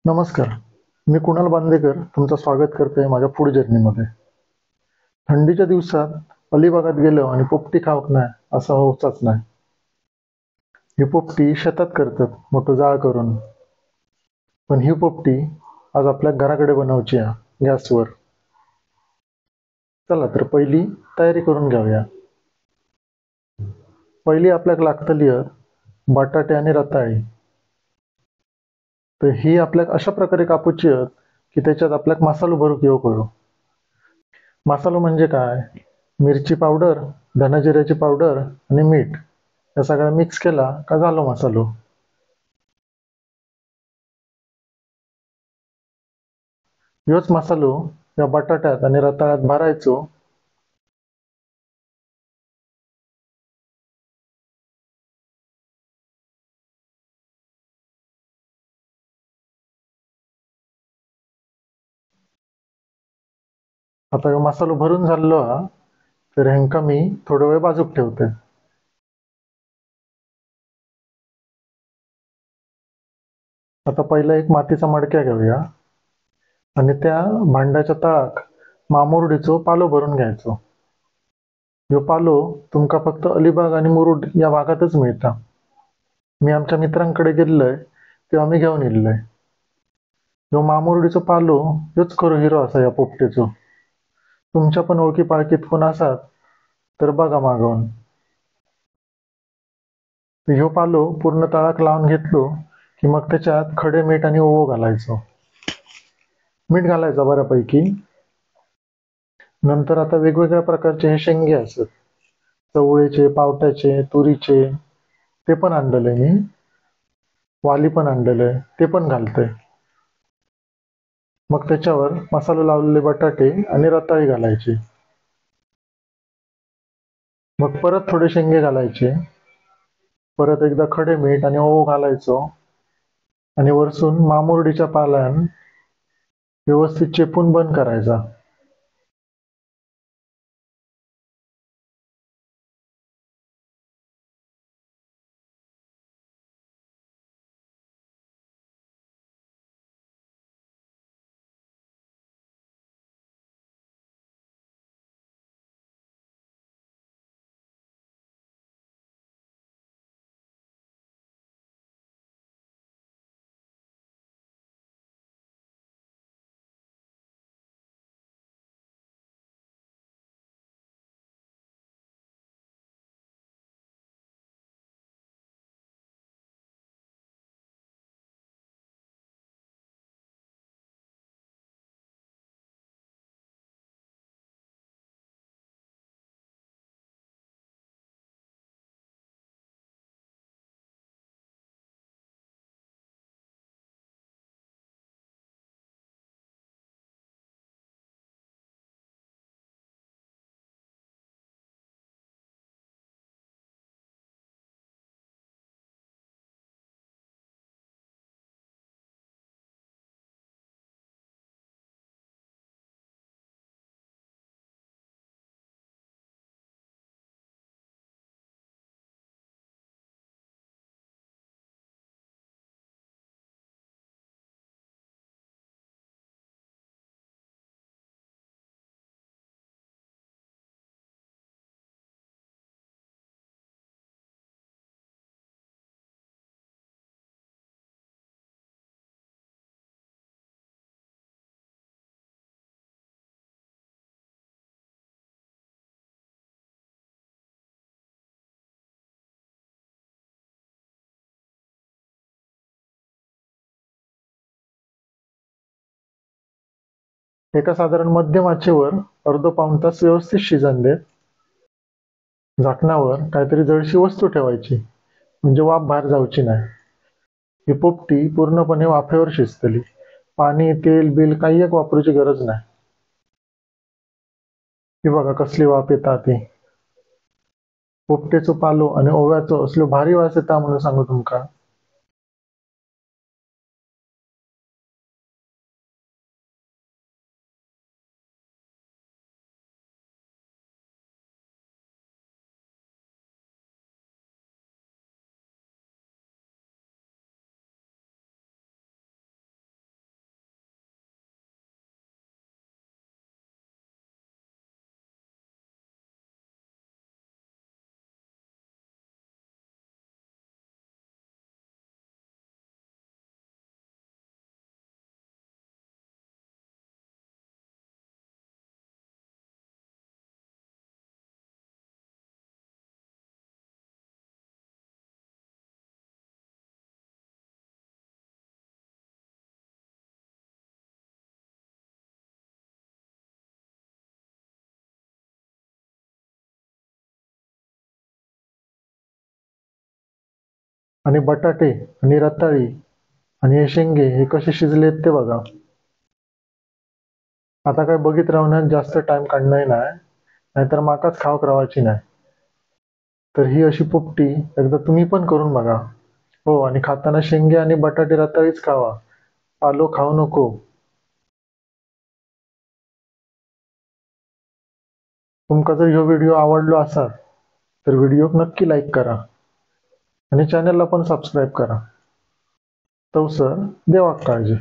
नमस्कार. मी कुणाल बांदेकर तुमचं स्वागत करतोय माझ्या फूड जर्नीमध्ये. थंडीच्या दिवसात अलिबागात गेलो आणि पोपटी खाऊक नाही असं होतच नाही. ही पोपटी शेतात करतात मोठं जाळ करून. पण ही पोपटी आज आपल्या घराकडे बनवची आहे गॅसवर. चला तर पहिली तयारी करून घेऊया. पहिली आपल्याक लागतली बटाटे आणि रताळी. तर ही आपल्याक अशा प्रकारे कापूची आहेत की त्याच्यात आपल्याक मसालो भरूक येऊ कळो. मसालो म्हणजे काय? मिरची पावडर, धनाजिऱ्याची पावडर आणि मीठ या सगळ्या मिक्स केला का झालो मसालो. ह्योच मसालो या बटाट्यात आणि रताळ्यात भरायचो. आता ह्यो मसालो भरून झालेलो हा, तर ह्यांका मी थोडा वेळ बाजूक ठेवते. आता पहिला एक मातीचा मडक्या घेऊया आणि त्या भांड्याच्या तळाक मामुरडीचो पालो भरून घ्यायचो. ह्यो पालो तुमका फक्त अलिबाग आणि मुरुड या भागातच मिळता. मी आमच्या मित्रांकडे गेल्लय तेव्हा मी घेऊन येल्लय. ह्यो मामुरडीचो पालो ह्योच खरो हिरो असा या पोपटेचो. तुमच्या पण ओळखी पाळखीत कोण असात तर बघा मागवून. ह्यो पालो पूर्ण तळाक लावून घेतलो की मग त्याच्यात खडे मीठ आणि ओवा घालायचो. मीठ घालायचं बऱ्यापैकी. नंतर आता वेगवेगळ्या प्रकारचे हे शेंगे असतात. चवळीचे, पावट्याचे, तुरीचे ते पण आणलेले मी. वाली पण आणलेले ते पण घालते. मग त्याच्यावर मसाला लावलेले बटाटे आणि रताळी घालायची. मग परत थोडे शेंगे घालायचे. परत एकदा खडे मीठ आणि ओवा घालायचो आणि वरसून मामुरडीच्या पाल्यान व्यवस्थित चेपून बंद करायचा. एका साधारण मध्यम आचेवर अर्धो पाऊण तास व्यवस्थित शिजन देत. झाकणावर काहीतरी जळशी वस्तू ठेवायची म्हणजे वाफ बाहेर जाऊची नाही. ही पोपटी पूर्णपणे वाफेवर शिजतली. पाणी, तेल बिल काही एक वापरूची गरज नाही. ही बघा कसली वाफ येता ती. पोपटेचो पालो आणि ओव्याचो असलो भारी वास येता म्हणून सांगू तुमका. आणि बटाटे आणि रताळी आणि हे शेंगे हे कसे शिजलेत ते बघा. आता काय बघित राहण्यात जास्त टाइम काढणं नाही, नाहीतर माकाच खावक रावायची नाही. तर ही अशी पोपटी एकदा तुम्ही पण करून बघा. हो, आणि खाताना शेंगे आणि बटाटे रताळीच खावा, पालो खाऊ नको. तुमका जर ह्यो व्हिडिओ आवडलो असाल तर व्हिडिओक नक्की लाईक करा आणि चॅनलला पण सबस्क्राईब करा. तवसर देवाक काळजी.